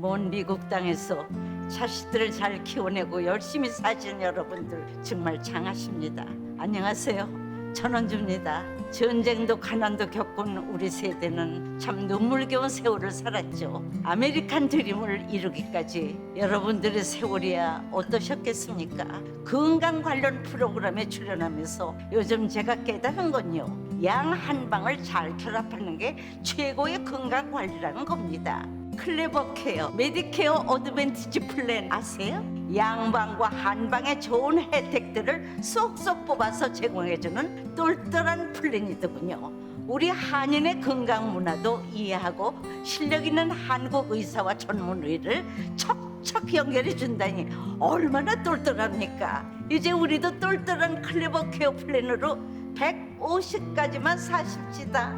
먼 미국 땅에서 자식들을 잘 키워내고 열심히 사신 여러분들 정말 장하십니다. 안녕하세요. 전원주입니다. 전쟁도 가난도 겪은 우리 세대는 참 눈물겨운 세월을 살았죠. 아메리칸 드림을 이루기까지 여러분들의 세월이야 어떠셨겠습니까? 건강 관련 프로그램에 출연하면서 요즘 제가 깨달은 건요, 양 한 방을 잘 결합하는 게 최고의 건강 관리라는 겁니다. 클레버 케어, 메디케어 어드밴티지 플랜 아세요? 양방과 한방의 좋은 혜택들을 쏙쏙 뽑아서 제공해주는 똘똘한 플랜이더군요. 우리 한인의 건강 문화도 이해하고 실력 있는 한국 의사와 전문의를 척척 연결해 준다니 얼마나 똘똘합니까? 이제 우리도 똘똘한 클레버 케어 플랜으로 150까지만 사십시다.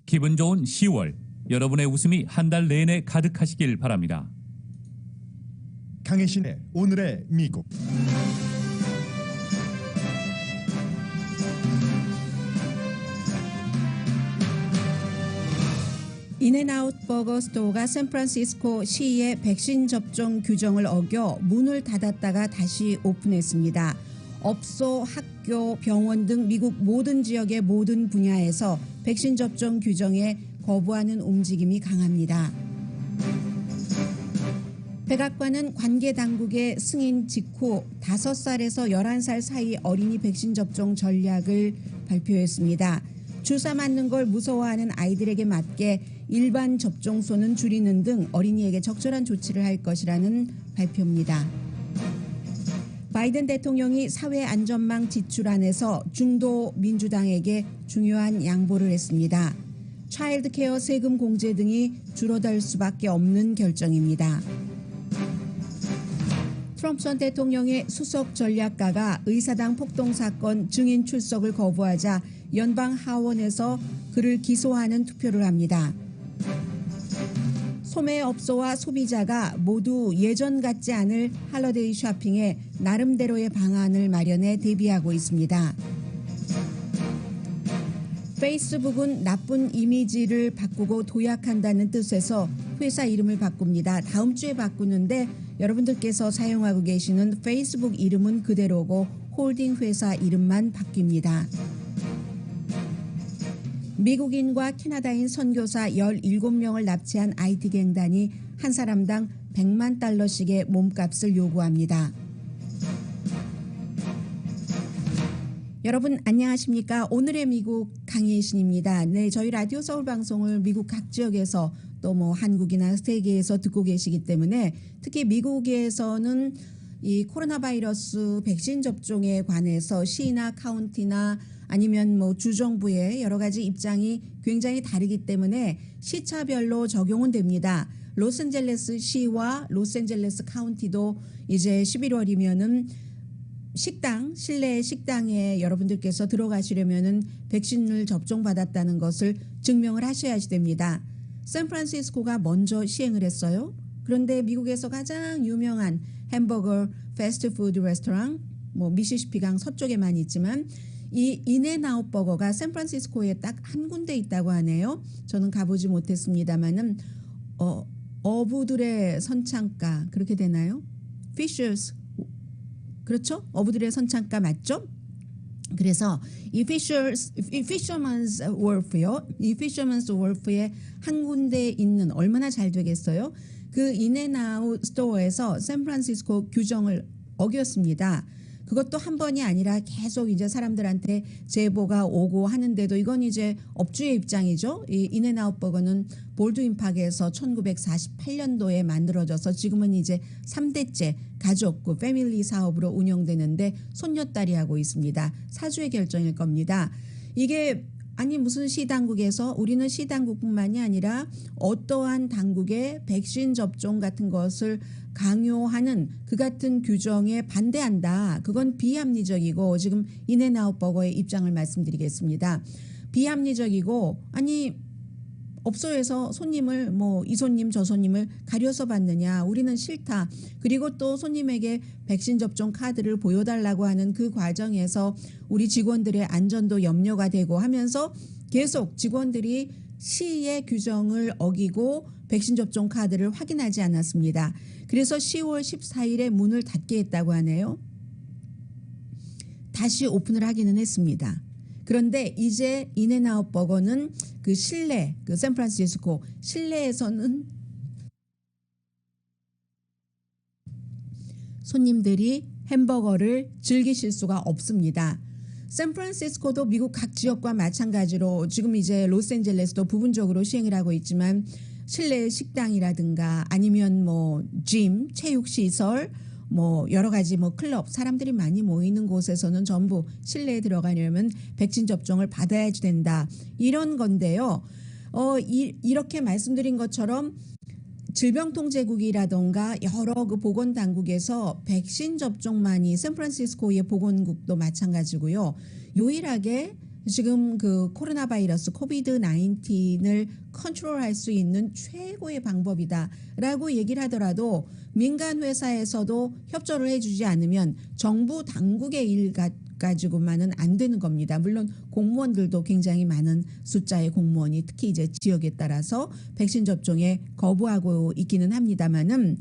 기분 좋은 10월, 여러분의 웃음이 한 달 내내 가득하시길 바랍니다. 강혜신의 오늘의 미국. 인앤아웃 버거 스토어가 샌프란시스코 시의 백신 접종 규정을 어겨 문을 닫았다가 다시 오픈했습니다. 업소, 학교, 병원 등 미국 모든 지역의 모든 분야에서 백신 접종 규정에 거부하는 움직임이 강합니다. 백악관은 관계 당국의 승인 직후 5살에서 11살 사이 어린이 백신 접종 전략을 발표했습니다. 주사 맞는 걸 무서워하는 아이들에게 맞게 일반 접종소는 줄이는 등 어린이에게 적절한 조치를 할 것이라는 발표입니다. 바이든 대통령이 사회안전망 지출안에서 중도 민주당에게 중요한 양보를 했습니다. 차일드 케어 세금 공제 등이 줄어들 수밖에 없는 결정입니다. 트럼프 전 대통령의 수석 전략가가 의사당 폭동 사건 증인 출석을 거부하자 연방 하원에서 그를 기소하는 투표를 합니다. 소매업소와 소비자가 모두 예전 같지 않을 할러데이 쇼핑에 나름대로의 방안을 마련해 대비하고 있습니다. 페이스북은 나쁜 이미지를 바꾸고 도약한다는 뜻에서 회사 이름을 바꿉니다. 다음 주에 바꾸는데 여러분들께서 사용하고 계시는 페이스북 이름은 그대로고 홀딩 회사 이름만 바뀝니다. 미국인과 캐나다인 선교사 17명을 납치한 IT갱단이 한 사람당 100만 달러씩의 몸값을 요구합니다. 여러분 안녕하십니까? 오늘의 미국 강혜신입니다. 네, 저희 라디오 서울 방송을 미국 각 지역에서 또 뭐 한국이나 세계에서 듣고 계시기 때문에 특히 미국에서는 이 코로나 바이러스 백신 접종에 관해서 시나 카운티나 아니면 뭐 주정부의 여러 가지 입장이 굉장히 다르기 때문에 시차별로 적용은 됩니다. 로스앤젤레스 시와 로스앤젤레스 카운티도 이제 11월이면은 식당, 실내 식당에 여러분들께서 들어가시려면은 백신을 접종받았다는 것을 증명을 하셔야 됩니다. 샌프란시스코가 먼저 시행을 했어요. 그런데 미국에서 가장 유명한 햄버거 패스트푸드 레스토랑, 뭐 미시시피강 서쪽에만 있지만 이 인앤아웃 버거가 샌프란시스코에 딱 한 군데 있다고 하네요. 저는 가보지 못했습니다만은 어부들의 선창가 그렇게 되나요? Fishers 그렇죠? 어부들의 선창가 맞죠? 그래서 이 Fisherman's Wharf요. 이 Fisherman's Wharf에 한 군데 있는 얼마나 잘 되겠어요? 그 인앤아웃 스토어에서 샌프란시스코 규정을 어겼습니다. 그것도 한 번이 아니라 계속 이제 사람들한테 제보가 오고 하는데도 이건 이제 업주의 입장이죠. 이 인앤아웃 버거는 볼드윈 파크에서 1948년도에 만들어져서 지금은 이제 3대째 가족, 패밀리 사업으로 운영되는데 손녀딸이 하고 있습니다. 사주의 결정일 겁니다. 이게 아니 무슨 시당국에서 우리는 시당국뿐만이 아니라 어떠한 당국의 백신 접종 같은 것을 강요하는 그 같은 규정에 반대한다. 그건 비합리적이고 지금 인앤아웃 버거의 입장을 말씀드리겠습니다. 비합리적이고 아니 업소에서 손님을 뭐 이 손님 저 손님을 가려서 받느냐, 우리는 싫다. 그리고 또 손님에게 백신 접종 카드를 보여달라고 하는 그 과정에서 우리 직원들의 안전도 염려가 되고 하면서 계속 직원들이 시의 규정을 어기고 백신 접종 카드를 확인하지 않았습니다. 그래서 10월 14일에 문을 닫게 했다고 하네요. 다시 오픈을 하기는 했습니다. 그런데 이제 인앤아웃 버거는 그 실내, 그 샌프란시스코 실내에서는 손님들이 햄버거를 즐기실 수가 없습니다. 샌프란시스코도 미국 각 지역과 마찬가지로 지금 이제 로스앤젤레스도 부분적으로 시행을 하고 있지만 실내 식당이라든가 아니면 뭐 짐, 체육시설, 뭐 여러 가지 뭐 클럽, 사람들이 많이 모이는 곳에서는 전부 실내에 들어가려면 백신 접종을 받아야지 된다. 이런 건데요. 이렇게 말씀드린 것처럼 질병통제국이라던가 여러 그 보건당국에서 백신 접종만이 샌프란시스코의 보건국도 마찬가지고요. 유일하게 지금 그 코로나 바이러스 코비드 19을 컨트롤할 수 있는 최고의 방법이다라고 얘기를 하더라도 민간 회사에서도 협조를 해주지 않으면 정부 당국의 일 가지고만은 안 되는 겁니다. 물론 공무원들도 굉장히 많은 숫자의 공무원이 특히 이제 지역에 따라서 백신 접종에 거부하고 있기는 합니다만은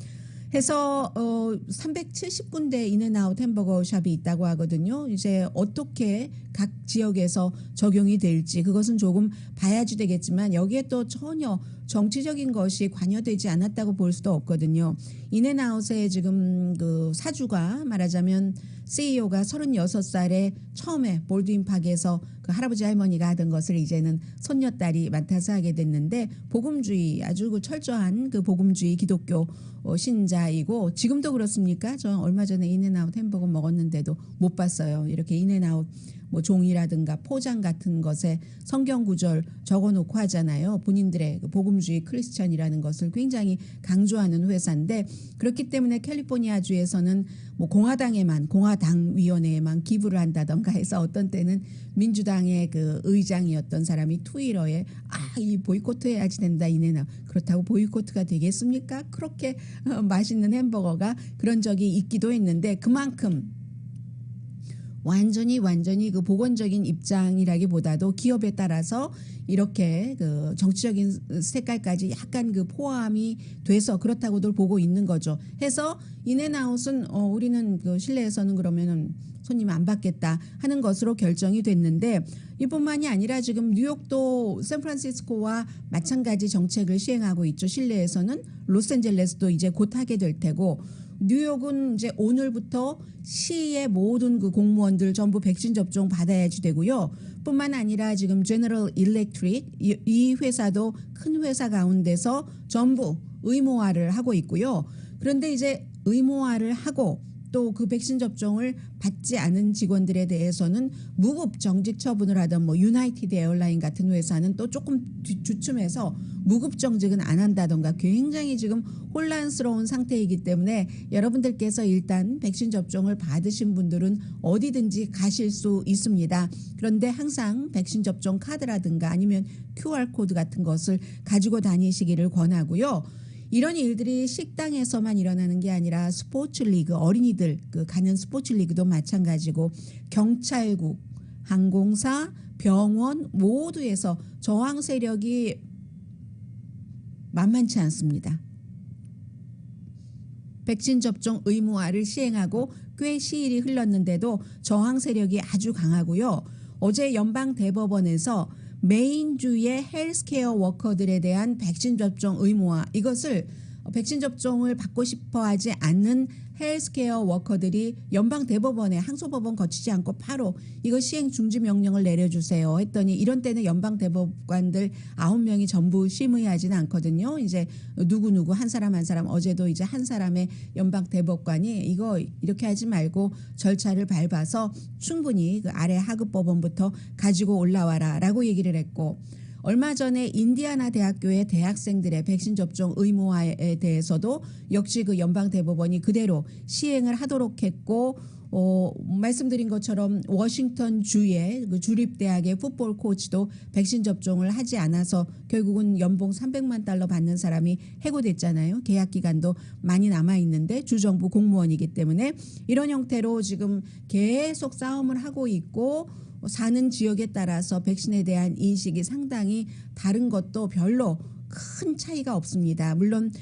해서 370군데 인앤아웃 햄버거 샵이 있다고 하거든요. 이제 어떻게 각 지역에서 적용이 될지 그것은 조금 봐야지 되겠지만 여기에 또 전혀 정치적인 것이 관여되지 않았다고 볼 수도 없거든요. 인앤아웃의 지금 그 사주가 말하자면 CEO가 36살에 처음에 볼드윈 파크에서 그 할아버지 할머니가 하던 것을 이제는 손녀딸이 맡아서 하게 됐는데 복음주의 아주 그 철저한 그 복음주의 기독교 신자이고 지금도 그렇습니까? 저 얼마 전에 인앤아웃 햄버거 먹었는데도 못 봤어요. 이렇게 인앤아웃 뭐 종이라든가 포장 같은 것에 성경 구절 적어놓고 하잖아요. 본인들의 그 복음주의 크리스천이라는 것을 굉장히 강조하는 회사인데 그렇기 때문에 캘리포니아주에서는 뭐 공화당위원회에만 기부를 한다던가 해서 어떤 때는 민주당의 그 의장이었던 사람이 트위터에 이 보이콧 해야지 된다 이내나 그렇다고 보이콧가 되겠습니까? 그렇게 맛있는 햄버거가 그런 적이 있기도 했는데 그만큼 완전히 그 보건적인 입장이라기보다도 기업에 따라서 이렇게 그 정치적인 색깔까지 약간 그 포함이 돼서 그렇다고들 보고 있는 거죠. 해서 인앤아웃은 우리는 그 실내에서는 그러면은 손님 안 받겠다 하는 것으로 결정이 됐는데 이뿐만이 아니라 지금 뉴욕도 샌프란시스코와 마찬가지 정책을 시행하고 있죠. 실내에서는 로스앤젤레스도 이제 곧 하게 될 테고 뉴욕은 이제 오늘부터 시의 모든 그 공무원들 전부 백신 접종 받아야지 되고요. 뿐만 아니라 지금 제너럴 일렉트릭 이 회사도 큰 회사 가운데서 전부 의무화를 하고 있고요. 그런데 이제 의무화를 하고 또 그 백신 접종을 받지 않은 직원들에 대해서는 무급 정직 처분을 하던 뭐 유나이티드 에어라인 같은 회사는 또 조금 주춤해서 무급 정직은 안 한다던가 굉장히 지금 혼란스러운 상태이기 때문에 여러분들께서 일단 백신 접종을 받으신 분들은 어디든지 가실 수 있습니다. 그런데 항상 백신 접종 카드라든가 아니면 QR코드 같은 것을 가지고 다니시기를 권하고요. 이런 일들이 식당에서만 일어나는 게 아니라 스포츠 리그 어린이들 그 가는 스포츠 리그도 마찬가지고 경찰국, 항공사, 병원 모두에서 저항 세력이 만만치 않습니다. 백신 접종 의무화를 시행하고 꽤 시일이 흘렀는데도 저항 세력이 아주 강하고요. 어제 연방 대법원에서 메인주의 헬스케어 워커들에 대한 백신 접종 의무화 이것을 백신 접종을 받고 싶어 하지 않는 헬스케어 워커들이 연방 대법원에 항소법원 거치지 않고 바로 이거 시행 중지 명령을 내려주세요 했더니 이런 때는 연방 대법관들 9명이 전부 심의하지는 않거든요. 이제 누구 한 사람 어제도 이제 한 사람의 연방 대법관이 이거 이렇게 하지 말고 절차를 밟아서 충분히 그 아래 하급 법원부터 가지고 올라와라라고 얘기를 했고 얼마 전에 인디아나 대학교의 대학생들의 백신 접종 의무화에 대해서도 역시 그 연방 대법원이 그대로 시행을 하도록 했고, 말씀드린 것처럼 워싱턴 주의 그 주립대학의 풋볼 코치도 백신 접종을 하지 않아서 결국은 연봉 300만 달러 받는 사람이 해고됐잖아요. 계약 기간도 많이 남아 있는데 주정부 공무원이기 때문에 이런 형태로 지금 계속 싸움을 하고 있고, 사는 지역에 따라서 백신에 대한 인식이 상당히 다른 것도 별로 큰 차이가 없습니다. 물론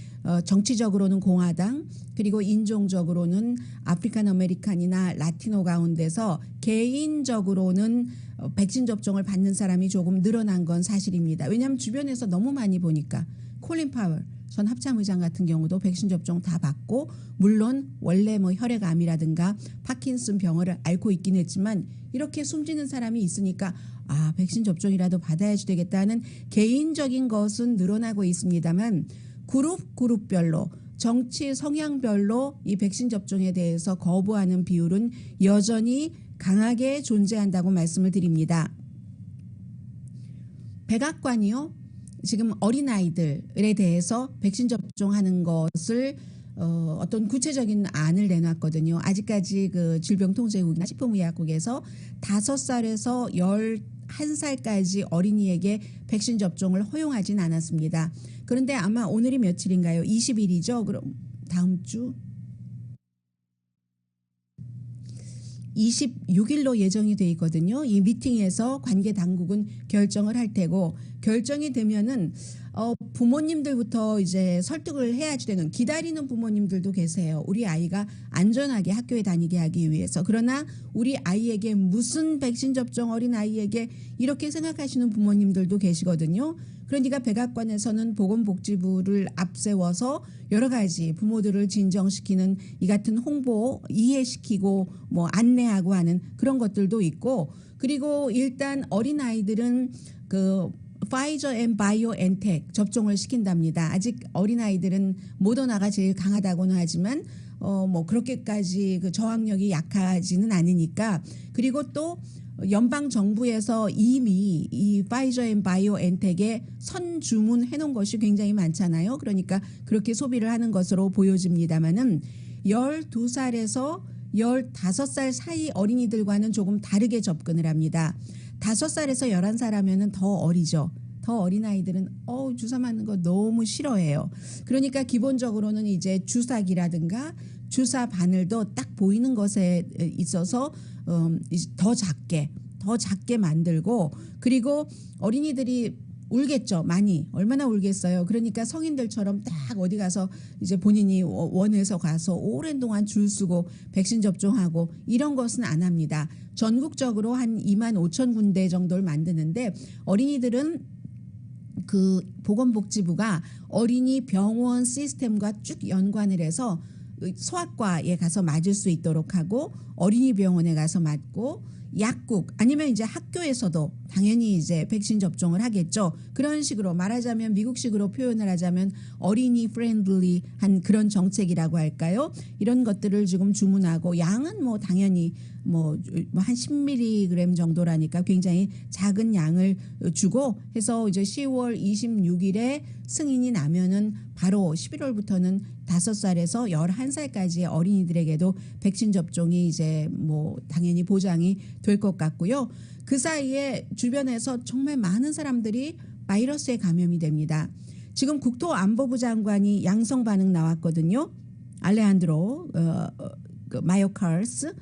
정치적으로는 공화당, 그리고 인종적으로는 아프리칸 아메리칸이나 라티노 가운데서 개인적으로는 백신 접종을 받는 사람이 조금 늘어난 건 사실입니다. 왜냐하면 주변에서 너무 많이 보니까. 콜린 파월 전 합참의장 같은 경우도 백신 접종 다 받고, 물론 원래 뭐 혈액암이라든가 파킨슨 병을 앓고 있긴 했지만 이렇게 숨지는 사람이 있으니까 백신 접종이라도 받아야지 되겠다는 개인적인 것은 늘어나고 있습니다만, 그룹별로 정치 성향별로 이 백신 접종에 대해서 거부하는 비율은 여전히 강하게 존재한다고 말씀을 드립니다. 백악관이요, 지금 어린아이들에 대해서 백신 접종하는 것을 어떤 구체적인 안을 내놨거든요. 아직까지 그 질병통제국이나 식품의약국에서 5살에서 11살까지 어린이에게 백신 접종을 허용하진 않았습니다. 그런데 아마 오늘이 며칠인가요? 20일이죠. 그럼 다음 주 26일로 예정이 돼 있거든요. 이 미팅에서 관계 당국은 결정을 할 테고, 결정이 되면은 부모님들부터 이제 설득을 해야지 되는, 기다리는 부모님들도 계세요. 우리 아이가 안전하게 학교에 다니게 하기 위해서. 그러나 우리 아이에게 무슨 백신 접종, 어린 아이에게 이렇게 생각하시는 부모님들도 계시거든요. 그러니까 백악관에서는 보건복지부를 앞세워서 여러 가지 부모들을 진정시키는 이 같은 홍보, 이해시키고 뭐 안내하고 하는 그런 것들도 있고, 그리고 일단 어린아이들은 그 파이저 앤 바이오엔텍 접종을 시킨답니다. 아직 어린아이들은 모더나가 제일 강하다고는 하지만 뭐 그렇게까지 그 저항력이 약하지는 않으니까. 그리고 또 연방 정부에서 이미 이 파이저 앤 바이오엔텍에 선 주문해 놓은 것이 굉장히 많잖아요. 그러니까 그렇게 소비를 하는 것으로 보여집니다만은 12살에서 15살 사이 어린이들과는 조금 다르게 접근을 합니다. 5살에서 11살 하면은 더 어리죠. 더 어린 아이들은 주사 맞는 거 너무 싫어해요. 그러니까 기본적으로는 이제 주사기라든가 주사 바늘도 딱 보이는 것에 있어서 더 작게 만들고, 그리고 어린이들이 울겠죠. 많이. 얼마나 울겠어요. 그러니까 성인들처럼 딱 어디 가서 이제 본인이 원해서 가서 오랜 동안 줄 서고 백신 접종하고 이런 것은 안 합니다. 전국적으로 한 2만 5천 군데 정도를 만드는데, 어린이들은 그 보건복지부가 어린이 병원 시스템과 쭉 연관을 해서 소아과에 가서 맞을 수 있도록 하고, 어린이 병원에 가서 맞고, 약국 아니면 이제 학교에서도 당연히 이제 백신 접종을 하겠죠. 그런 식으로 말하자면, 미국식으로 표현을 하자면 어린이 프렌들리한 그런 정책이라고 할까요? 이런 것들을 지금 주문하고, 양은 뭐 당연히 뭐 한 10mg 정도라니까 굉장히 작은 양을 주고 해서 이제 10월 26일에 승인이 나면은 바로 11월부터는 5살에서 11살까지의 어린이들에게도 백신 접종이 이제 뭐 당연히 보장이 될 것 같고요. 그 사이에 주변에서 정말 많은 사람들이 바이러스에 감염이 됩니다. 지금 국토안보부 장관이 양성 반응 나왔거든요. 알레한드로 마요카르스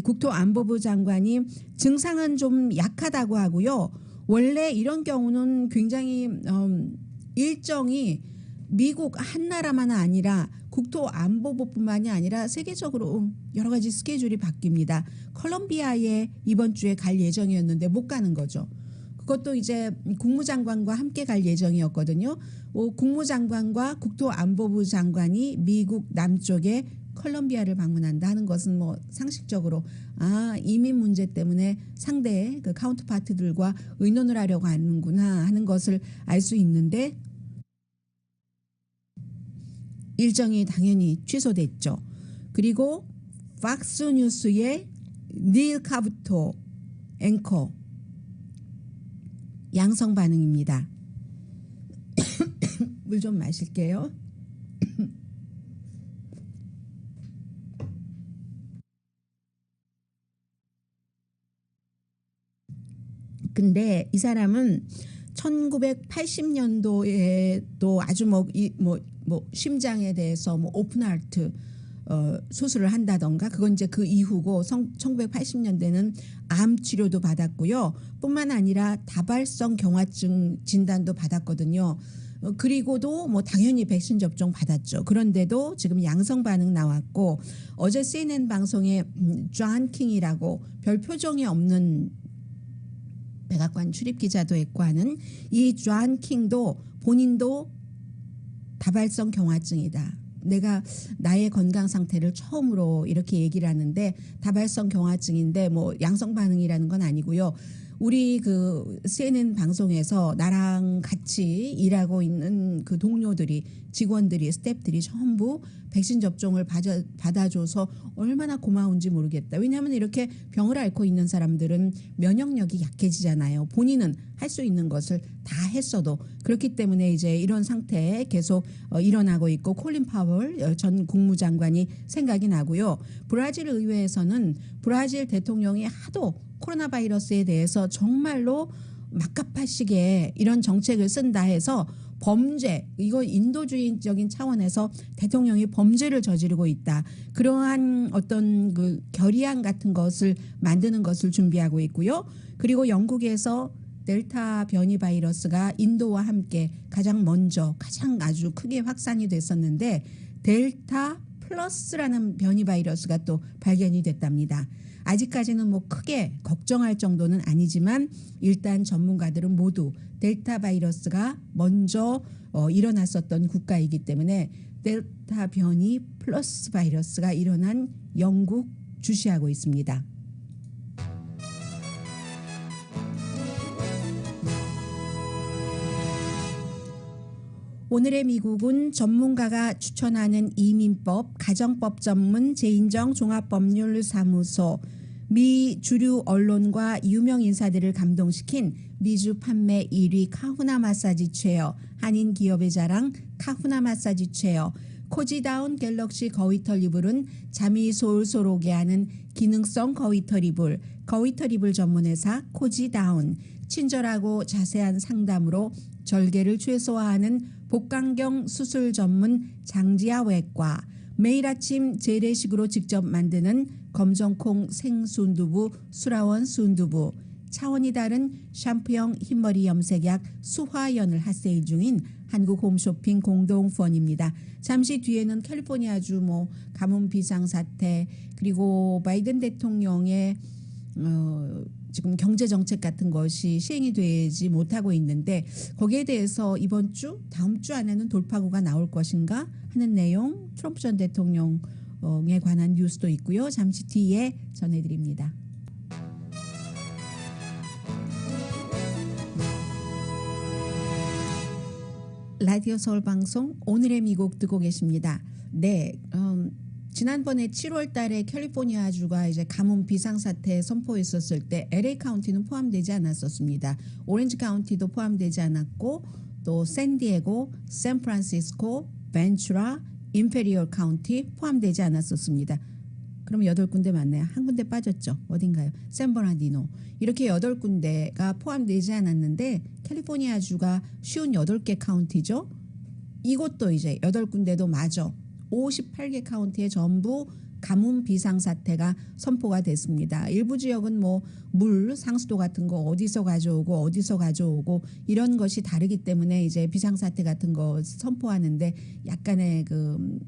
국토안보부 장관이 증상은 좀 약하다고 하고요. 원래 이런 경우는 굉장히 일정이 미국 한 나라만 아니라 국토안보부뿐만이 아니라 세계적으로 여러 가지 스케줄이 바뀝니다. 콜롬비아에 이번 주에 갈 예정이었는데 못 가는 거죠. 그것도 이제 국무장관과 함께 갈 예정이었거든요. 국무장관과 국토안보부 장관이 미국 남쪽에 콜롬비아를 방문한다 하는 것은 뭐 상식적으로 이민 문제 때문에 상대의 그 카운터파트들과 의논을 하려고 하는구나 하는 것을 알 수 있는데, 일정이 당연히 취소됐죠. 그리고 팍스 뉴스의 닐 카부토 앵커 양성 반응입니다. 물 좀 마실게요. 근데 이 사람은 1980년도에도 아주 뭐 심장에 대해서 뭐 오픈 하트 수술을 한다던가 그건 이제 그 이후고 1980년대는 암 치료도 받았고요. 뿐만 아니라 다발성 경화증 진단도 받았거든요. 그리고도 뭐 당연히 백신 접종 받았죠. 그런데도 지금 양성 반응 나왔고 어제 CNN 방송에 존 킹이라고 별 표정이 없는 백악관 출입 기자도 있고 하는 이 존 킹도 본인도 다발성 경화증이다. 내가 나의 건강 상태를 처음으로 이렇게 얘기를 하는데 다발성 경화증인데 뭐 양성 반응이라는 건 아니고요. 우리 그 CNN 방송에서 나랑 같이 일하고 있는 그 동료들이 직원들이 스태프들이 전부 백신 접종을 받아줘서 얼마나 고마운지 모르겠다. 왜냐하면 이렇게 병을 앓고 있는 사람들은 면역력이 약해지잖아요. 본인은 할 수 있는 것을 다 했어도 그렇기 때문에 이제 이런 상태에 계속 일어나고 있고 콜린 파월 전 국무장관이 생각이 나고요. 브라질 의회에서는 브라질 대통령이 하도 코로나 바이러스에 대해서 정말로 막가파식의 이런 정책을 쓴다 해서 범죄, 이거 인도주의적인 차원에서 대통령이 범죄를 저지르고 있다. 그러한 어떤 그 결의안 같은 것을 만드는 것을 준비하고 있고요. 그리고 영국에서 델타 변이 바이러스가 인도와 함께 가장 먼저 가장 아주 크게 확산이 됐었는데 델타 플러스라는 변이 바이러스가 또 발견이 됐답니다. 아직까지는 뭐 크게 걱정할 정도는 아니지만 일단 전문가들은 모두 델타 바이러스가 먼저 일어났었던 국가이기 때문에 델타 변이 플러스 바이러스가 일어난 영국 주시하고 있습니다. 오늘의 미국은 전문가가 추천하는 이민법, 가정법 전문 재인정 종합법률사무소, 미 주류 언론과 유명 인사들을 감동시킨 미주 판매 1위 카후나 마사지 체어, 한인 기업의 자랑 카후나 마사지 체어, 코지다운 갤럭시 거위털 이불은 잠이 솔솔 오게 하는 기능성 거위털 이불, 거위털 이불 전문회사 코지다운, 친절하고 자세한 상담으로 절개를 최소화하는 복강경 수술 전문 장지아 외과, 매일 아침 재래식으로 직접 만드는 검정콩 생순두부 수라원 순두부, 차원이 다른 샴푸형 흰머리 염색약 수화연을 핫세일 중인 한국 홈쇼핑 공동후원입니다. 잠시 뒤에는 캘리포니아주 뭐 가뭄 비상사태 그리고 바이든 대통령의 지금 경제정책 같은 것이 시행이 되지 못하고 있는데 거기에 대해서 이번 주 다음 주 안에는 돌파구가 나올 것인가 하는 내용 트럼프 전 대통령에 관한 뉴스도 있고요. 잠시 뒤에 전해드립니다. 라디오 서울 방송 오늘의 미국 듣고 계십니다. 네, 지난번에 7월 달에 캘리포니아주가 이제 가뭄 비상사태 선포했었을 때 LA 카운티는 포함되지 않았었습니다. 오렌지 카운티도 포함되지 않았고 또 샌디에고, 샌프란시스코, 벤츄라, 임페리얼 카운티 포함되지 않았었습니다. 그럼 8군데 맞나요? 한 군데 빠졌죠. 어딘가요? 샌버나디노. 이렇게 8군데가 포함되지 않았는데 캘리포니아주가 58개 카운티죠. 이것도 이제 8군데도 마저 58개 카운티에 전부 가뭄 비상사태가 선포가 됐습니다. 일부 지역은 뭐 물 상수도 같은 거 어디서 가져오고 이런 것이 다르기 때문에 이제 비상사태 같은 거 선포하는데 약간의 그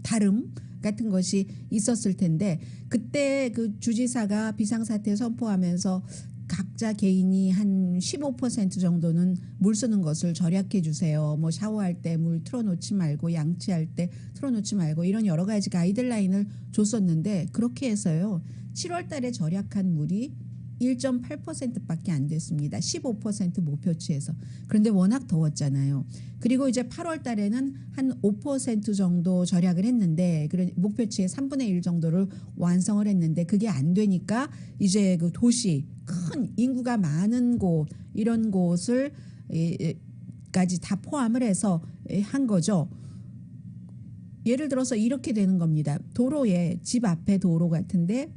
다름 같은 것이 있었을 텐데 그때 그 주지사가 비상사태 선포하면서 각자 개인이 한 15% 정도는 물 쓰는 것을 절약해 주세요. 뭐 샤워할 때 물 틀어놓지 말고 양치할 때 틀어놓지 말고 이런 여러 가지 가이드라인을 줬었는데 그렇게 해서요. 7월 달에 절약한 물이 1.8%밖에 안 됐습니다. 15% 목표치에서. 그런데 워낙 더웠잖아요. 그리고 이제 8월 달에는 한 5% 정도 절약을 했는데 목표치의 3분의 1 정도를 완성을 했는데 그게 안 되니까 이제 그 도시 큰 인구가 많은 곳 이런 곳을 까지 다 포함을 해서 한 거죠. 예를 들어서 이렇게 되는 겁니다. 도로에 집 앞에 도로 같은데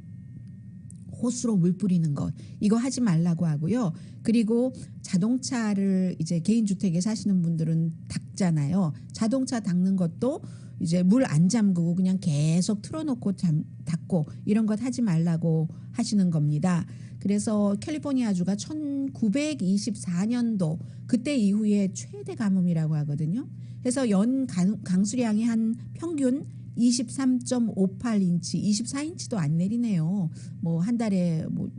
호수로 물 뿌리는 것 이거 하지 말라고 하고요. 그리고 자동차를 이제 개인 주택에 사시는 분들은 닦잖아요. 자동차 닦는 것도 이제 물 안 잠그고 그냥 계속 틀어놓고 닦고 이런 것 하지 말라고 하시는 겁니다. 그래서 캘리포니아주가 1924년도 그때 이후에 최대 가뭄이라고 하거든요. 그래서 연 강수량이 한 평균 23.58인치, 24인치도 안 내리네요. 뭐 한 달에 뭐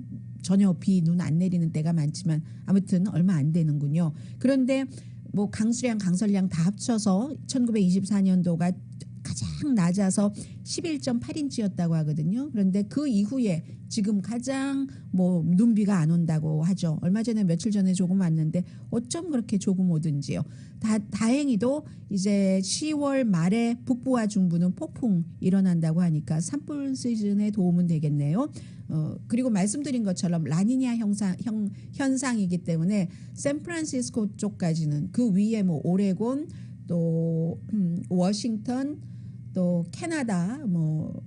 전혀 비, 눈 안 내리는 때가 많지만 아무튼 얼마 안 되는군요. 그런데 뭐 강수량, 강설량 다 합쳐서 1924년도가 가장 낮아서 11.8인치였다고 하거든요. 그런데 그 이후에 지금 가장 뭐 눈비가 안 온다고 하죠. 얼마 전에 며칠 전에 조금 왔는데 어쩜 그렇게 조금 오든지요. 다행히도 이제 10월 말에 북부와 중부는 폭풍 일어난다고 하니까 산불 시즌에 도움은 되겠네요. 그리고 말씀드린 것처럼 라니냐 현상이기 때문에 샌프란시스코 쪽까지는 그 위에 뭐 오레곤 또 워싱턴 또 캐나다 뭐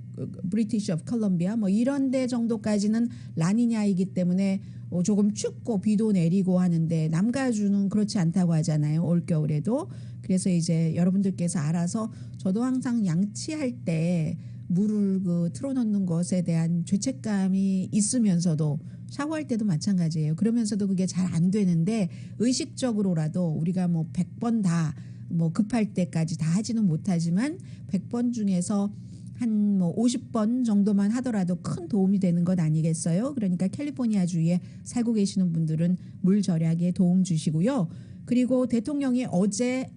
브리티시 오브 컬럼비아 뭐 이런 데 정도까지는 라니냐이기 때문에 조금 춥고 비도 내리고 하는데 남가주는 그렇지 않다고 하잖아요. 올겨울에도. 그래서 이제 여러분들께서 알아서 저도 항상 양치할 때 물을 그 틀어놓는 것에 대한 죄책감이 있으면서도 샤워할 때도 마찬가지예요. 그러면서도 그게 잘 안 되는데 의식적으로라도 우리가 뭐 100번 다 뭐 급할 때까지 다 하지는 못하지만 100번 중에서 한 뭐 50번 정도만 하더라도 큰 도움이 되는 것 아니겠어요? 그러니까 캘리포니아 주에 살고 계시는 분들은 물 절약에 도움 주시고요. 그리고 대통령이 어제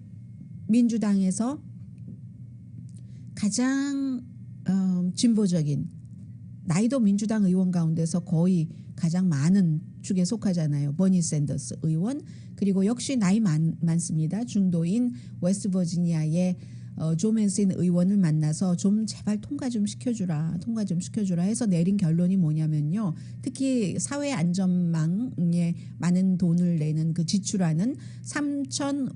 민주당에서 가장 진보적인 나이도 민주당 의원 가운데서 거의 가장 많은 축에 속하잖아요. 버니 샌더스 의원 그리고 역시 나이 많습니다. 중도인 웨스트버지니아의 조 맨신 의원을 만나서 좀 제발 통과 좀 시켜주라 해서 내린 결론이 뭐냐면요. 특히 사회안전망에 많은 돈을 내는 그 지출하는 3조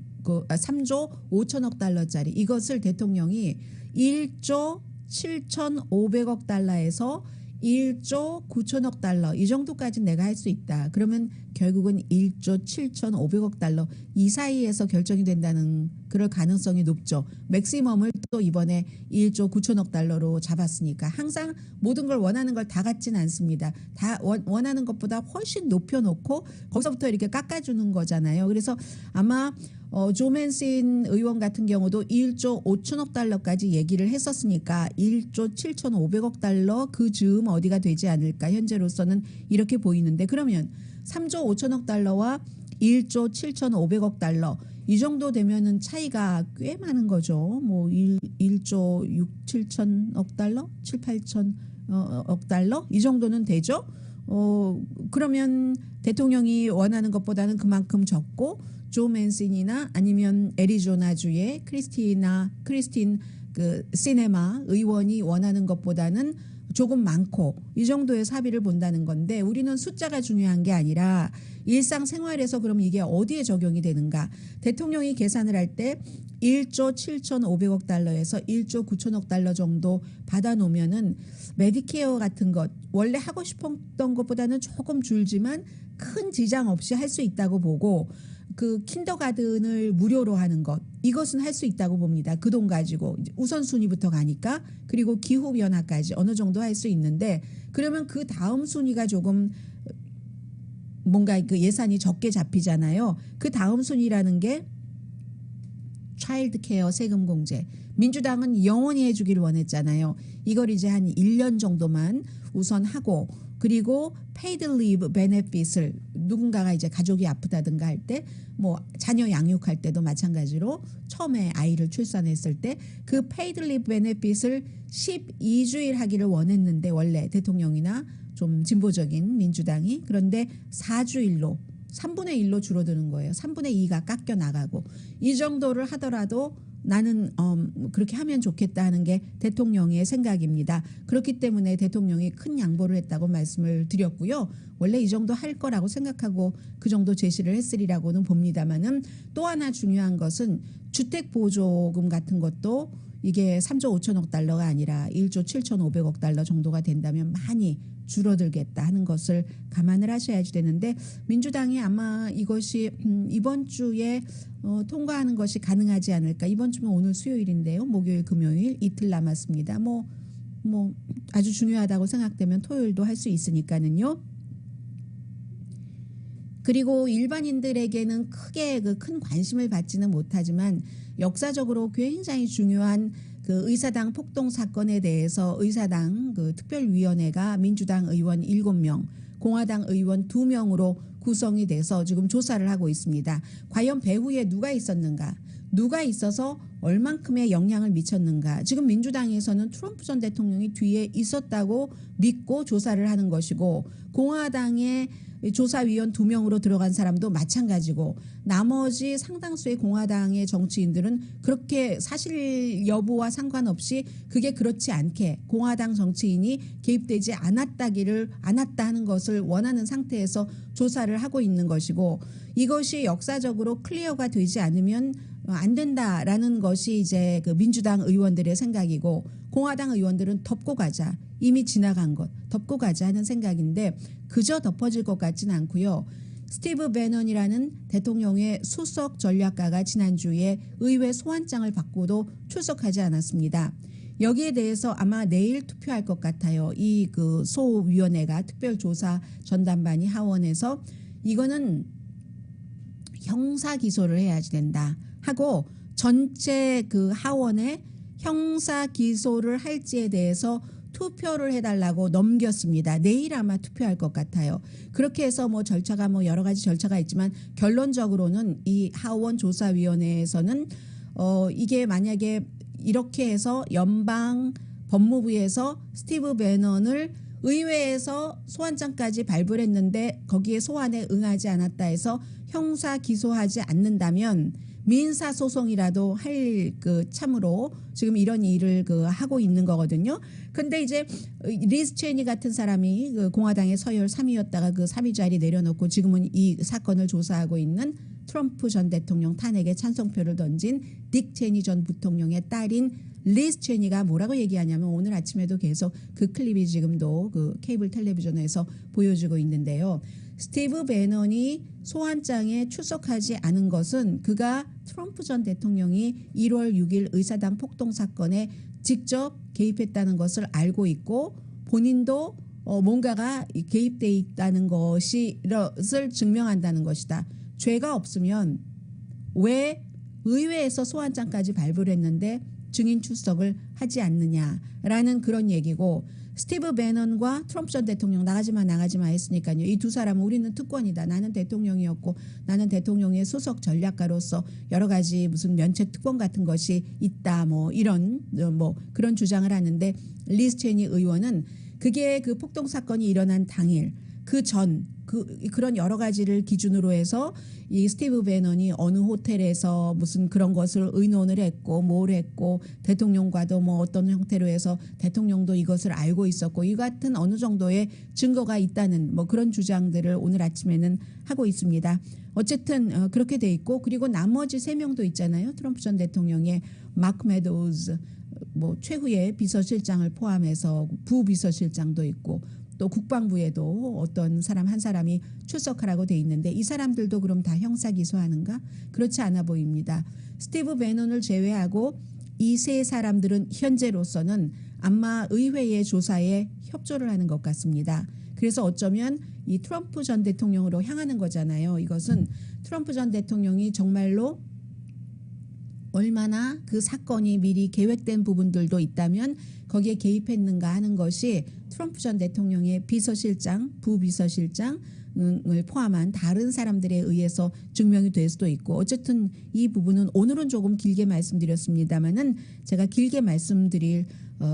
5천억 달러짜리 이것을 대통령이 1조 7,500억 달러에서 1조 9천억 달러 이 정도까지 내가 할 수 있다. 그러면 결국은 1조 7,500억 달러 이 사이에서 결정이 된다는 그럴 가능성이 높죠. 맥시멈을 또 이번에 1조 9천억 달러로 잡았으니까 항상 모든 걸 원하는 걸 다 갖진 않습니다. 다 원하는 것보다 훨씬 높여놓고 거기서부터 이렇게 깎아주는 거잖아요. 그래서 아마 조 맨신 의원 같은 경우도 1조 5천억 달러까지 얘기를 했었으니까 1조 7,500억 달러 그 즈음 어디가 되지 않을까 현재로서는 이렇게 보이는데 그러면 3조 5천억 달러와 1조 7,500억 달러 이 정도 되면은 차이가 꽤 많은 거죠. 뭐 1조 6, 7천억 달러, 7, 8천억 달러 이 정도는 되죠. 그러면 대통령이 원하는 것보다는 그만큼 적고 조 맨신이나 아니면 애리조나주의 크리스틴 그 시네마 의원이 원하는 것보다는 조금 많고 이 정도의 사비를 본다는 건데 우리는 숫자가 중요한 게 아니라 일상생활에서 그럼 이게 어디에 적용이 되는가. 대통령이 계산을 할 때 1조 7,500억 달러에서 1조 9천억 달러 정도 받아놓으면은 메디케어 같은 것 원래 하고 싶었던 것보다는 조금 줄지만 큰 지장 없이 할 수 있다고 보고 그 킨더가든을 무료로 하는 것 이것은 할 수 있다고 봅니다. 그 돈 가지고 우선순위부터 가니까 그리고 기후변화까지 어느 정도 할 수 있는데 그러면 그 다음 순위가 조금 뭔가 그 예산이 적게 잡히잖아요. 그 다음 순위라는 게 차일드 케어 세금 공제. 민주당은 영원히 해주기를 원했잖아요. 이걸 이제 한 1년 정도만 우선 하고 그리고 paid leave benefit을 누군가가 이제 가족이 아프다든가 할 때 뭐 자녀 양육할 때도 마찬가지로 처음에 아이를 출산했을 때 그 paid leave benefit을 12주일 하기를 원했는데 원래 대통령이나 좀 진보적인 민주당이 그런데 4주일로 3분의 1로 줄어드는 거예요. 3분의 2가 깎여 나가고 이 정도를 하더라도 나는 그렇게 하면 좋겠다 하는 게 대통령의 생각입니다. 그렇기 때문에 대통령이 큰 양보를 했다고 말씀을 드렸고요. 원래 이 정도 할 거라고 생각하고 그 정도 제시를 했으리라고는 봅니다만은 또 하나 중요한 것은 주택보조금 같은 것도 이게 3조 5천억 달러가 아니라 1조 7,500억 달러 정도가 된다면 많이 줄어들겠다 하는 것을 감안을 하셔야지 되는데 민주당이 아마 이것이 이번 주에 통과하는 것이 가능하지 않을까. 이번 주면 오늘 수요일인데요. 목요일, 금요일 이틀 남았습니다. 뭐 아주 중요하다고 생각되면 토요일도 할 수 있으니까는요. 그리고 일반인들에게는 크게 큰 관심을 받지는 못하지만 역사적으로 굉장히 중요한 그 의사당 폭동 사건에 대해서 의사당 그 특별위원회가 민주당 의원 7명, 공화당 의원 2명으로 구성이 돼서 지금 조사를 하고 있습니다. 과연 배후에 누가 있었는가? 누가 있어서 얼만큼의 영향을 미쳤는가? 지금 민주당에서는 트럼프 전 대통령이 뒤에 있었다고 믿고 조사를 하는 것이고 공화당의 조사위원 2명으로 들어간 사람도 마찬가지고 나머지 상당수의 공화당의 정치인들은 그렇게 사실 여부와 상관없이 그게 그렇지 않게 공화당 정치인이 개입되지 않았다 하는 것을 원하는 상태에서 조사를 하고 있는 것이고 이것이 역사적으로 클리어가 되지 않으면 안 된다라는 것이 이제 그 민주당 의원들의 생각이고 공화당 의원들은 덮고 가자. 이미 지나간 것 덮고 가자 하는 생각인데 그저 덮어질 것 같지는 않고요. 스티브 배넌이라는 대통령의 수석 전략가가 지난주에 의회 소환장을 받고도 출석하지 않았습니다. 여기에 대해서 아마 내일 투표할 것 같아요. 이 그 소위원회가 특별조사 전담반이 하원에서 이거는 형사 기소를 해야지 된다 하고 전체 그 하원에 형사 기소를 할지에 대해서 투표를 해달라고 넘겼습니다. 내일 아마 투표할 것 같아요. 그렇게 해서 뭐 절차가 뭐 여러 가지 절차가 있지만 결론적으로는 이 하원 조사위원회에서는 이게 만약에 이렇게 해서 연방 법무부에서 스티브 배넌을 의회에서 소환장까지 발부를 했는데 거기에 소환에 응하지 않았다 해서 형사 기소하지 않는다면 민사 소송이라도 할 그 참으로 지금 이런 일을 그 하고 있는 거거든요. 근데 이제 리즈 체니 같은 사람이 그 공화당의 서열 3위였다가 그 3위 자리 내려놓고 지금은 이 사건을 조사하고 있는 트럼프 전 대통령 탄핵에 찬성표를 던진 딕 체니 전 부통령의 딸인 리즈 체니가 뭐라고 얘기하냐면 오늘 아침에도 계속 그 클립이 지금도 그 케이블 텔레비전에서 보여주고 있는데요. 스티브 배넌이 소환장에 출석하지 않은 것은 그가 트럼프 전 대통령이 1월 6일 의사당 폭동 사건에 직접 개입했다는 것을 알고 있고 본인도 뭔가가 개입돼 있다는 것을 증명한다는 것이다. 죄가 없으면 왜 의회에서 소환장까지 발부를 했는데 증인 출석을 하지 않느냐라는 그런 얘기고 스티브 배넌과 트럼프 전 대통령 나가지 마 했으니까요. 이 두 사람은 우리는 특권이다. 나는 대통령이었고 나는 대통령의 수석 전략가로서 여러 가지 무슨 면책 특권 같은 것이 있다. 뭐 이런 뭐 그런 주장을 하는데 리즈 체니 의원은 그게 그 폭동 사건이 일어난 당일 그런 여러 가지를 기준으로 해서 이 스티브 배넌이 어느 호텔에서 무슨 그런 것을 의논을 했고 뭘 했고 대통령과도 뭐 어떤 형태로 해서 대통령도 이것을 알고 있었고 이 같은 어느 정도의 증거가 있다는 뭐 그런 주장들을 오늘 아침에는 하고 있습니다. 어쨌든 그렇게 돼 있고 그리고 나머지 3명도 있잖아요. 트럼프 전 대통령의 마크 메도우즈 뭐 최후의 비서실장을 포함해서 부비서실장도 있고 또 국방부에도 어떤 사람 한 사람이 출석하라고 돼 있는데 이 사람들도 그럼 다 형사 기소하는가? 그렇지 않아 보입니다. 스티브 배넌을 제외하고 이 세 사람들은 현재로서는 아마 의회의 조사에 협조를 하는 것 같습니다. 그래서 어쩌면 이 트럼프 전 대통령으로 향하는 거잖아요. 이것은 트럼프 전 대통령이 정말로 얼마나 그 사건이 미리 계획된 부분들도 있다면 거기에 개입했는가 하는 것이 트럼프 전 대통령의 비서실장, 부비서실장을 포함한 다른 사람들에 의해서 증명이 될 수도 있고 어쨌든 이 부분은 오늘은 조금 길게 말씀드렸습니다마는 제가 길게 말씀드릴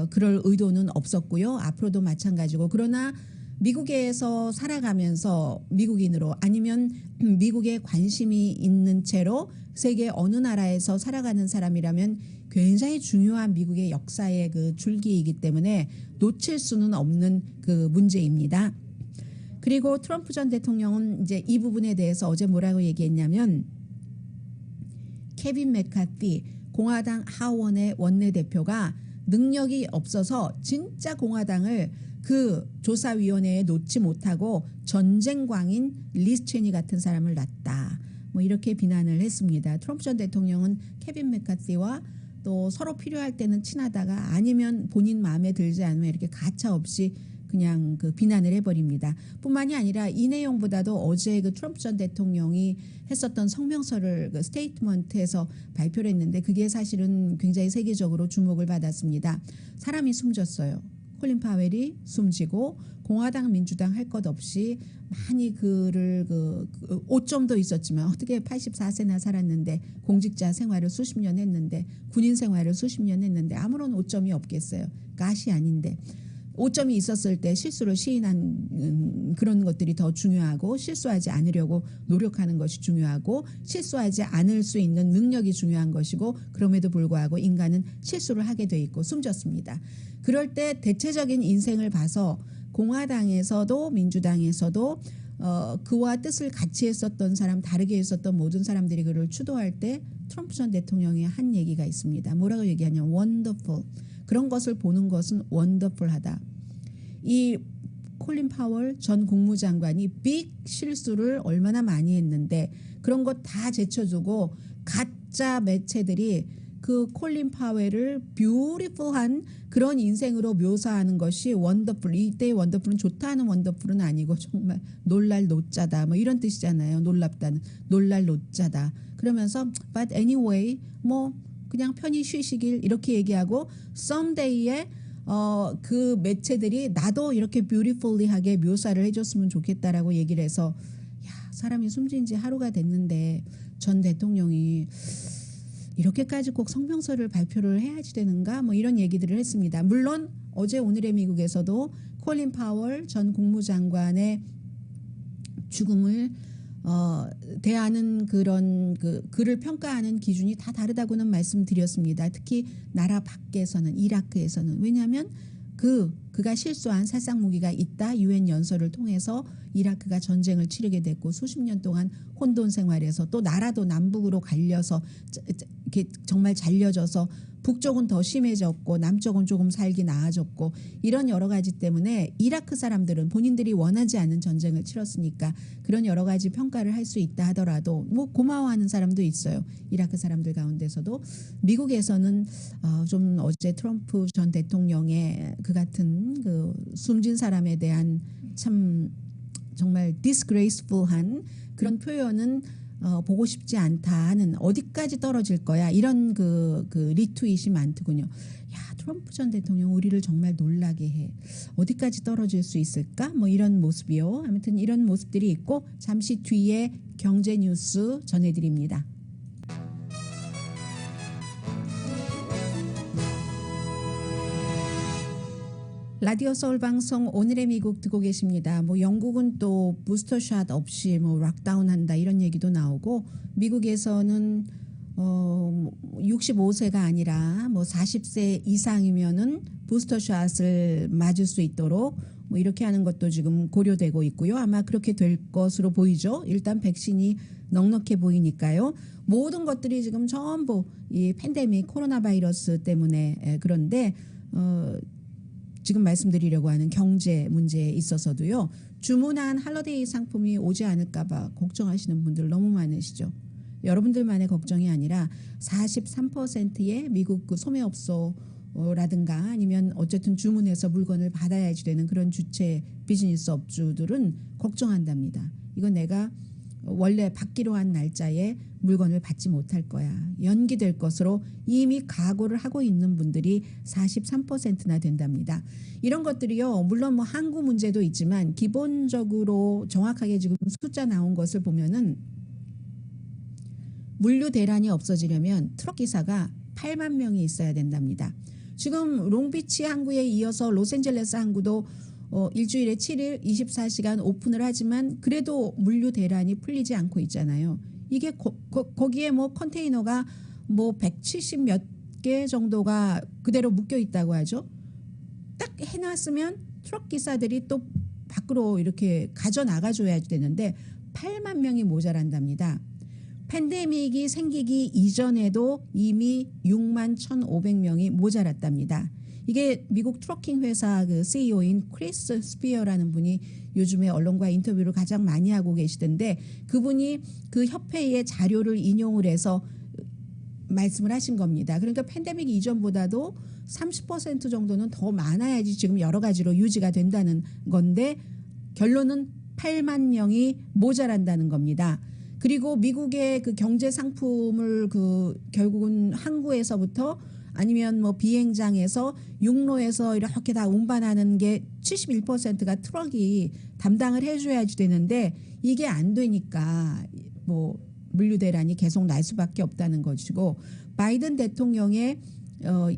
그럴 의도는 없었고요. 앞으로도 마찬가지고 그러나 미국에서 살아가면서 미국인으로 아니면 미국에 관심이 있는 채로 세계 어느 나라에서 살아가는 사람이라면 굉장히 중요한 미국의 역사의 그 줄기이기 때문에 놓칠 수는 없는 그 문제입니다. 그리고 트럼프 전 대통령은 이제 이 부분에 대해서 어제 뭐라고 얘기했냐면 케빈 맥카티 공화당 하원의 원내대표가 능력이 없어서 진짜 공화당을 그 조사위원회에 놓지 못하고 전쟁광인 리스 체니 같은 사람을 놨다. 뭐 이렇게 비난을 했습니다. 트럼프 전 대통령은 케빈 맥카티와 또 서로 필요할 때는 친하다가 아니면 본인 마음에 들지 않으면 이렇게 가차없이 그냥 그 비난을 해버립니다. 뿐만이 아니라 이 내용보다도 어제 그 트럼프 전 대통령이 했었던 성명서를 그 스테이트먼트에서 발표를 했는데 그게 사실은 굉장히 세계적으로 주목을 받았습니다. 사람이 숨졌어요. 콜린 파웰이 숨지고 공화당 민주당 할 것 없이 많이 그를 그 오점도 있었지만 어떻게 84세나 살았는데 공직자 생활을 수십 년 했는데 군인 생활을 수십 년 했는데 아무런 오점이 없겠어요. 가시 아닌데. 오점이 있었을 때 실수를 시인한 그런 것들이 더 중요하고 실수하지 않으려고 노력하는 것이 중요하고 실수하지 않을 수 있는 능력이 중요한 것이고 그럼에도 불구하고 인간은 실수를 하게 돼 있고 숨졌습니다. 그럴 때 대체적인 인생을 봐서 공화당에서도 민주당에서도 그와 뜻을 같이 했었던 사람 다르게 했었던 모든 사람들이 그를 추도할 때 트럼프 전 대통령이 한 얘기가 있습니다. 뭐라고 얘기하냐면 wonderful. 그런 것을 보는 것은 원더풀하다. 이 콜린 파월 전 국무장관이 빅 실수를 얼마나 많이 했는데 그런 것 다 제쳐두고 가짜 매체들이 그 콜린 파웰을 뷰티풀한 그런 인생으로 묘사하는 것이 원더풀. 이때의 원더풀은 좋다 하는 원더풀은 아니고 정말 놀랄 노짜다. 뭐 이런 뜻이잖아요. 놀랍다는 놀랄 노짜다. 그러면서 but anyway 뭐 그냥 편히 쉬시길 이렇게 얘기하고 썸데이에 그 매체들이 나도 이렇게 뷰티풀리하게 묘사를 해줬으면 좋겠다라고 얘기를 해서 야 사람이 숨진 지 하루가 됐는데 전 대통령이 이렇게까지 꼭 성명서를 발표를 해야지 되는가 뭐 이런 얘기들을 했습니다. 물론 어제 오늘의 미국에서도 콜린 파월 전 국무장관의 죽음을 대하는 그런 그를 평가하는 기준이 다 다르다고는 말씀드렸습니다. 특히 나라 밖에서는 이라크에서는 왜냐하면 그가 실수한 살상 무기가 있다 유엔 연설을 통해서 이라크가 전쟁을 치르게 됐고 수십 년 동안 혼돈 생활에서 또 나라도 남북으로 갈려서 이렇게 정말 잘려져서 북쪽은 더 심해졌고 남쪽은 조금 살기 나아졌고 이런 여러 가지 때문에 이라크 사람들은 본인들이 원하지 않는 전쟁을 치렀으니까 그런 여러 가지 평가를 할 수 있다 하더라도 뭐 고마워하는 사람도 있어요. 이라크 사람들 가운데서도 미국에서는 좀 어제 트럼프 전 대통령의 그 같은 그 숨진 사람에 대한 참 정말 disgraceful한 그런 표현은 보고 싶지 않다 하는 어디까지 떨어질 거야 이런 그 리트윗이 많더군요. 야 트럼프 전 대통령 우리를 정말 놀라게 해. 어디까지 떨어질 수 있을까? 뭐 이런 모습이요. 아무튼 이런 모습들이 있고 잠시 뒤에 경제 뉴스 전해드립니다. 라디오 서울 방송 오늘의 미국 듣고 계십니다. 뭐 영국은 또 부스터샷 없이 뭐 락다운한다 이런 얘기도 나오고 미국에서는 65세가 아니라 뭐 40세 이상이면은 부스터샷을 맞을 수 있도록 뭐 이렇게 하는 것도 지금 고려되고 있고요. 아마 그렇게 될 것으로 보이죠. 일단 백신이 넉넉해 보이니까요. 모든 것들이 지금 전부 이 팬데믹 코로나 바이러스 때문에 그런데 지금 말씀드리려고 하는 경제 문제에 있어서도요. 주문한 할러데이 상품이 오지 않을까 봐 걱정하시는 분들 너무 많으시죠. 여러분들만의 걱정이 아니라 43%의 미국 그 소매업소라든가 아니면 어쨌든 주문해서 물건을 받아야지 되는 그런 주체 비즈니스 업주들은 걱정한답니다. 이건 내가 원래 받기로 한 날짜에 물건을 받지 못할 거야. 연기될 것으로 이미 각오를 하고 있는 분들이 43%나 된답니다. 이런 것들이요. 물론 뭐 항구 문제도 있지만 기본적으로 정확하게 지금 숫자 나온 것을 보면은 물류 대란이 없어지려면 트럭 기사가 8만 명이 있어야 된답니다. 지금 롱비치 항구에 이어서 로스앤젤레스 항구도 일주일에 7일 24시간 오픈을 하지만 그래도 물류 대란이 풀리지 않고 있잖아요. 이게 거기에 뭐 컨테이너가 뭐 170 몇 개 정도가 그대로 묶여 있다고 하죠. 딱 해놨으면 트럭 기사들이 또 밖으로 이렇게 가져 나가줘야 되는데 8만 명이 모자란답니다. 팬데믹이 생기기 이전에도 이미 6만 1,500명이 모자랐답니다. 이게 미국 트러킹 회사 그 CEO인 크리스 스피어라는 분이 요즘에 언론과 인터뷰를 가장 많이 하고 계시던데 그분이 그 협회의 자료를 인용을 해서 말씀을 하신 겁니다. 그러니까 팬데믹 이전보다도 30% 정도는 더 많아야지 지금 여러 가지로 유지가 된다는 건데 결론은 8만 명이 모자란다는 겁니다. 그리고 미국의 그 경제 상품을 그 결국은 항구에서부터 아니면 뭐 비행장에서 육로에서 이렇게 다 운반하는 게 71%가 트럭이 담당을 해줘야지 되는데 이게 안 되니까 뭐 물류 대란이 계속 날 수밖에 없다는 것이고 바이든 대통령의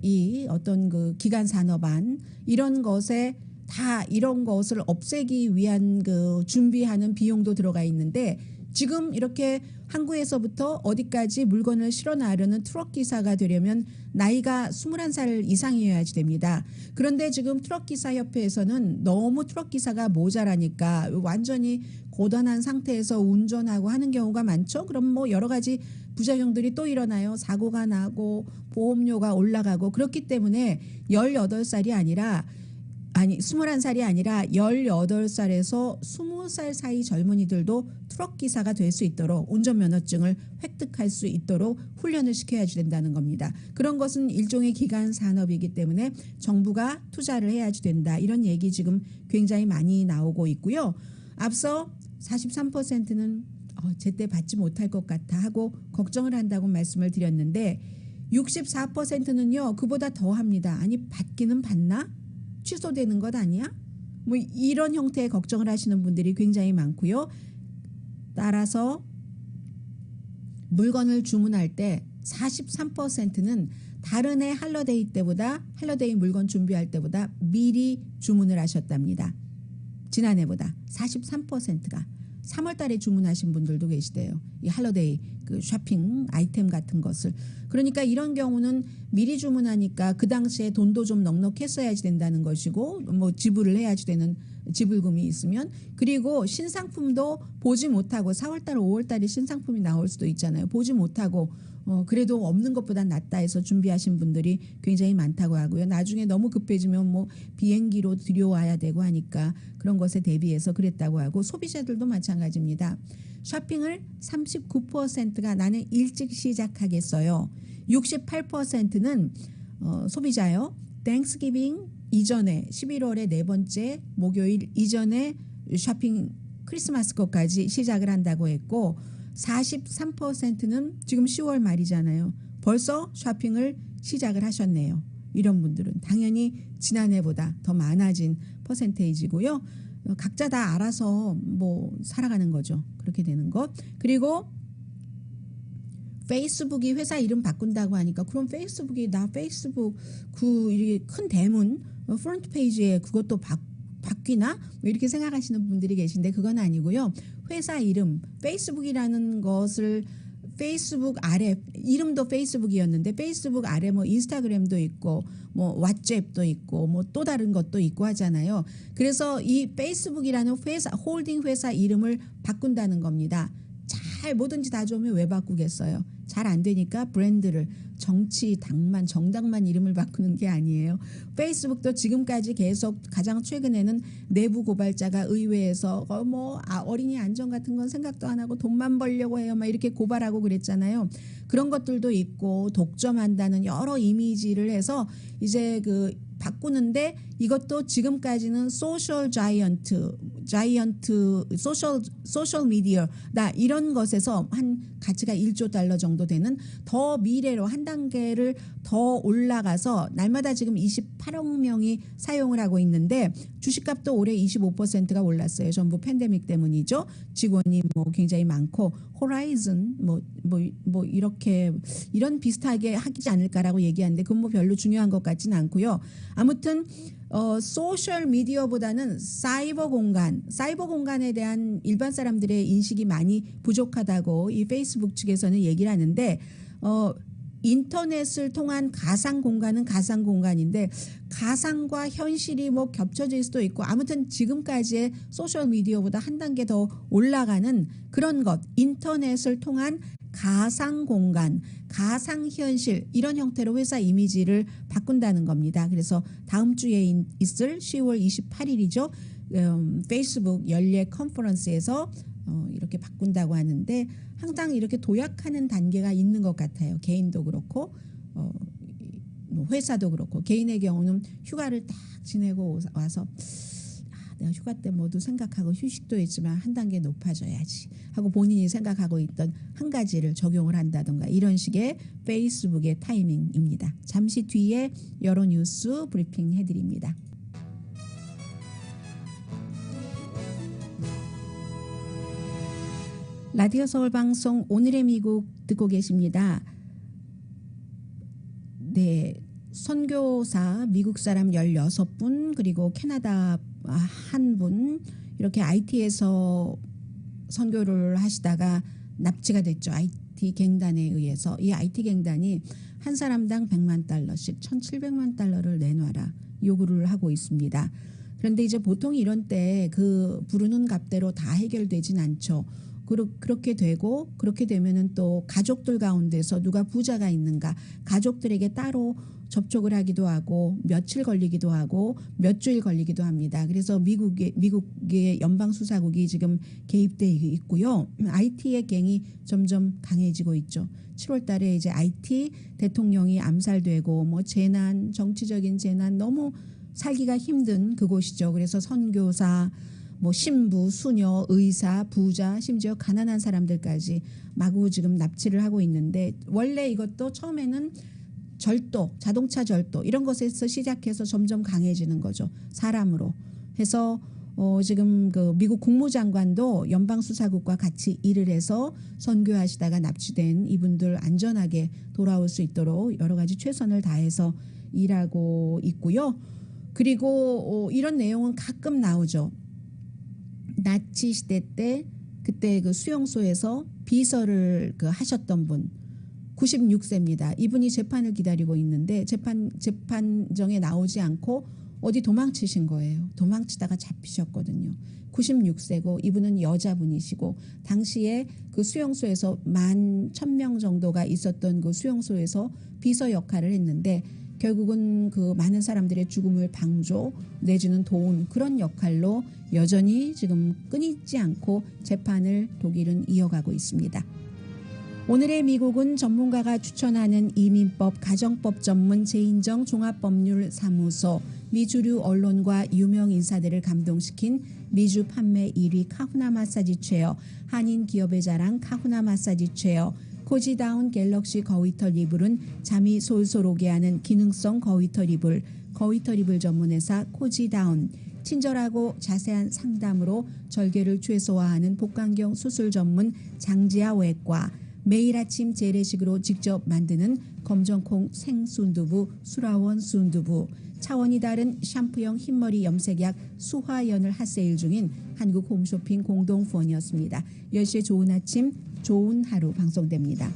이 어떤 그 기간 산업안 이런 것에 다 이런 것을 없애기 위한 그 준비하는 비용도 들어가 있는데 지금 이렇게 항구에서부터 어디까지 물건을 실어 나르는 트럭 기사가 되려면 나이가 21살 이상이어야지 됩니다. 그런데 지금 트럭 기사 협회에서는 너무 트럭 기사가 모자라니까 완전히 고단한 상태에서 운전하고 하는 경우가 많죠. 그럼 뭐 여러 가지 부작용들이 또 일어나요. 사고가 나고 보험료가 올라가고 그렇기 때문에 18살이 아니라 21살이 아니라 18살에서 20살 사이 젊은이들도 트럭 기사가 될 수 있도록 운전면허증을 획득할 수 있도록 훈련을 시켜야 된다는 겁니다. 그런 것은 일종의 기간 산업이기 때문에 정부가 투자를 해야지 된다. 이런 얘기 지금 굉장히 많이 나오고 있고요. 앞서 43%는 제때 받지 못할 것 같아 하고 걱정을 한다고 말씀을 드렸는데 64%는요. 그보다 더 합니다. 아니 받기는 받나? 취소되는 것 아니야? 뭐 이런 형태의 걱정을 하시는 분들이 굉장히 많고요. 따라서 물건을 주문할 때 43%는 다른 해 할러데이 때보다 할러데이 물건 준비할 때보다 미리 주문을 하셨답니다. 지난해보다 43%가 3월 달에 주문하신 분들도 계시대요. 이 할러데이 그 쇼핑 아이템 같은 것을. 그러니까 이런 경우는 미리 주문하니까 그 당시에 돈도 좀 넉넉했어야지 된다는 것이고 뭐 지불을 해야지 되는 지불금이 있으면 그리고 신상품도 보지 못하고 4월 달 5월 달에 신상품이 나올 수도 있잖아요. 보지 못하고 그래도 없는 것보다 낫다 해서 준비하신 분들이 굉장히 많다고 하고요. 나중에 너무 급해지면 뭐 비행기로 들여와야 되고 하니까 그런 것에 대비해서 그랬다고 하고 소비자들도 마찬가지입니다. 쇼핑을 39%가 나는 일찍 시작하겠어요. 68%는 소비자요. 땡스기빙 이전에 11월의 네 번째 목요일 이전에 쇼핑 크리스마스 것까지 시작을 한다고 했고 43%는 지금 10월 말이잖아요. 벌써 쇼핑을 시작을 하셨네요. 이런 분들은 당연히 지난해보다 더 많아진 퍼센테이지고요. 각자 다 알아서 뭐 살아가는 거죠. 그렇게 되는 것. 그리고 페이스북이 회사 이름 바꾼다고 하니까 그럼 페이스북이 나 페이스북 그 이렇게 큰 대문 프론트 페이지에 그것도 바뀌나? 뭐 이렇게 생각하시는 분들이 계신데 그건 아니고요. 회사 이름 페이스북이라는 것을 페이스북 아래 이름도 페이스북이었는데 페이스북 아래 뭐 인스타그램도 있고 뭐 왓츠앱도 있고 뭐 또 다른 것도 있고 하잖아요. 그래서 이 페이스북이라는 회사 홀딩 회사 이름을 바꾼다는 겁니다. 잘 뭐든지 다 좋으면 왜 바꾸겠어요. 잘 안 되니까 브랜드를 정당만 이름을 바꾸는 게 아니에요. 페이스북도 지금까지 계속 가장 최근에는 내부 고발자가 의회에서 어린이 안전 같은 건 생각도 안 하고 돈만 벌려고 해요. 막 이렇게 고발하고 그랬잖아요. 그런 것들도 있고 독점한다는 여러 이미지를 해서 이제 그 바꾸는데 이것도 지금까지는 소셜 자이언트 소셜 미디어다 이런 것에서 한 가치가 1조 달러 정도 되는 더 미래로 한 단계를 더 올라가서 날마다 지금 28억 명이 사용을 하고 있는데 주식값도 올해 25%가 올랐어요. 전부 팬데믹 때문이죠. 직원이 뭐 굉장히 많고 호라이즌 뭐 이렇게 이런 비슷하게 하지 않을까라고 얘기하는데 그건 뭐 별로 중요한 것 같지는 않고요. 아무튼 소셜 미디어보다는 사이버 공간에 대한 일반 사람들의 인식이 많이 부족하다고 이 페이스북 측에서는 얘기를 하는데 인터넷을 통한 가상 공간은 가상 공간인데 가상과 현실이 뭐 겹쳐질 수도 있고 아무튼 지금까지의 소셜 미디어보다 한 단계 더 올라가는 그런 것 인터넷을 통한 가상 공간, 가상 현실 이런 형태로 회사 이미지를 바꾼다는 겁니다. 그래서 다음 주에 있을 10월 28일이죠. 페이스북 연례 컨퍼런스에서 이렇게 바꾼다고 하는데 항상 이렇게 도약하는 단계가 있는 것 같아요. 개인도 그렇고 회사도 그렇고 개인의 경우는 휴가를 딱 지내고 와서 내가 휴가 때 모두 생각하고 휴식도 있지만 한 단계 높아져야지 하고 본인이 생각하고 있던 한 가지를 적용을 한다던가 이런 식의 페이스북의 타이밍입니다. 잠시 뒤에 여러 뉴스 브리핑 해드립니다. 라디오 서울 방송 오늘의 미국 듣고 계십니다. 네, 선교사 미국 사람 16분 그리고 캐나다 1분 이렇게 IT에서 선교를 하시다가 납치가 됐죠. IT 갱단에 의해서. 이 IT 갱단이 한 사람당 100만 달러씩 1,700만 달러를 내놔라 요구를 하고 있습니다. 그런데 이제 보통 이런 때 그 부르는 값대로 다 해결되진 않죠. 그렇게 되고 그렇게 되면은 또 가족들 가운데서 누가 부자가 있는가 가족들에게 따로 접촉을 하기도 하고 며칠 걸리기도 하고 몇 주일 걸리기도 합니다. 그래서 미국의 연방수사국이 지금 개입돼 있고요. IT의 갱이 점점 강해지고 있죠. 7월 달에 이제 IT 대통령이 암살되고 뭐 재난, 정치적인 재난 너무 살기가 힘든 그곳이죠. 그래서 선교사 뭐 신부, 수녀, 의사, 부자, 심지어 가난한 사람들까지 마구 지금 납치를 하고 있는데 원래 이것도 처음에는 절도, 자동차 절도 이런 것에서 시작해서 점점 강해지는 거죠. 사람으로 해서 지금 그 미국 국무장관도 연방수사국과 같이 일을 해서 선교하시다가 납치된 이분들 안전하게 돌아올 수 있도록 여러 가지 최선을 다해서 일하고 있고요. 그리고 이런 내용은 가끔 나오죠. 나치 시대 때 그때 그 수용소에서 비서를 하셨던 분 96세입니다. 이분이 재판을 기다리고 있는데 재판정에 나오지 않고 어디 도망치신 거예요. 도망치다가 잡히셨거든요. 96세고 이분은 여자분이시고 당시에 그 수용소에서 11,000명 정도가 있었던 그 수용소에서 비서 역할을 했는데 결국은 그 많은 사람들의 죽음을 방조 내주는 도운 그런 역할로 여전히 지금 끊이지 않고 재판을 독일은 이어가고 있습니다. 오늘의 미국은 전문가가 추천하는 이민법, 가정법 전문 재인정 종합법률사무소, 미주류 언론과 유명 인사들을 감동시킨 미주 판매 1위 카후나 마사지 체어, 한인 기업의 자랑 카후나 마사지 체어, 코지다운 갤럭시 거위털 이불은 잠이 솔솔 오게 하는 기능성 거위털 이불, 거위털 이불 전문회사 코지다운, 친절하고 자세한 상담으로 절개를 최소화하는 복강경 수술 전문 장지아 외과, 매일 아침 재래식으로 직접 만드는 검정콩 생순두부 수라원 순두부, 차원이 다른 샴푸형 흰머리 염색약 수화연을 핫세일 중인 한국 홈쇼핑 공동후원이었습니다. 10시에 좋은 아침 좋은 하루 방송됩니다.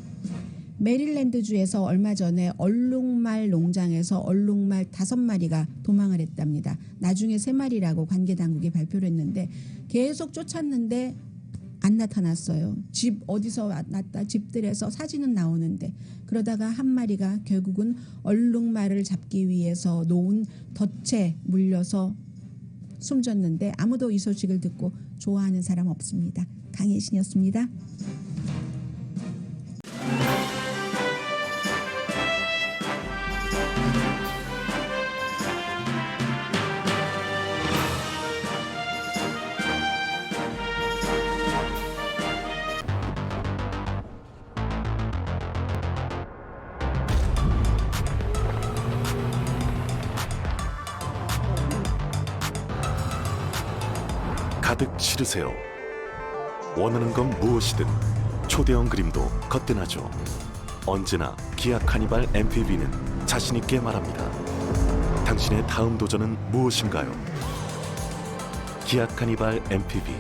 메릴랜드주에서 얼마 전에 얼룩말 농장에서 얼룩말 5마리가 도망을 했답니다. 나중에 3마리라고 관계당국이 발표를 했는데 계속 쫓았는데 안 나타났어요. 집 어디서 났다 집들에서 사진은 나오는데 그러다가 한 마리가 결국은 얼룩말을 잡기 위해서 놓은 덫에 물려서 숨졌는데 아무도 이 소식을 듣고 좋아하는 사람 없습니다. 강혜신이었습니다. 가득 실으세요. 원하는 건 무엇이든 초대형 그림도 거뜬하죠. 언제나 기아 카니발 MPV는 자신 있게 말합니다. 당신의 다음 도전은 무엇인가요? 기아 카니발 MPV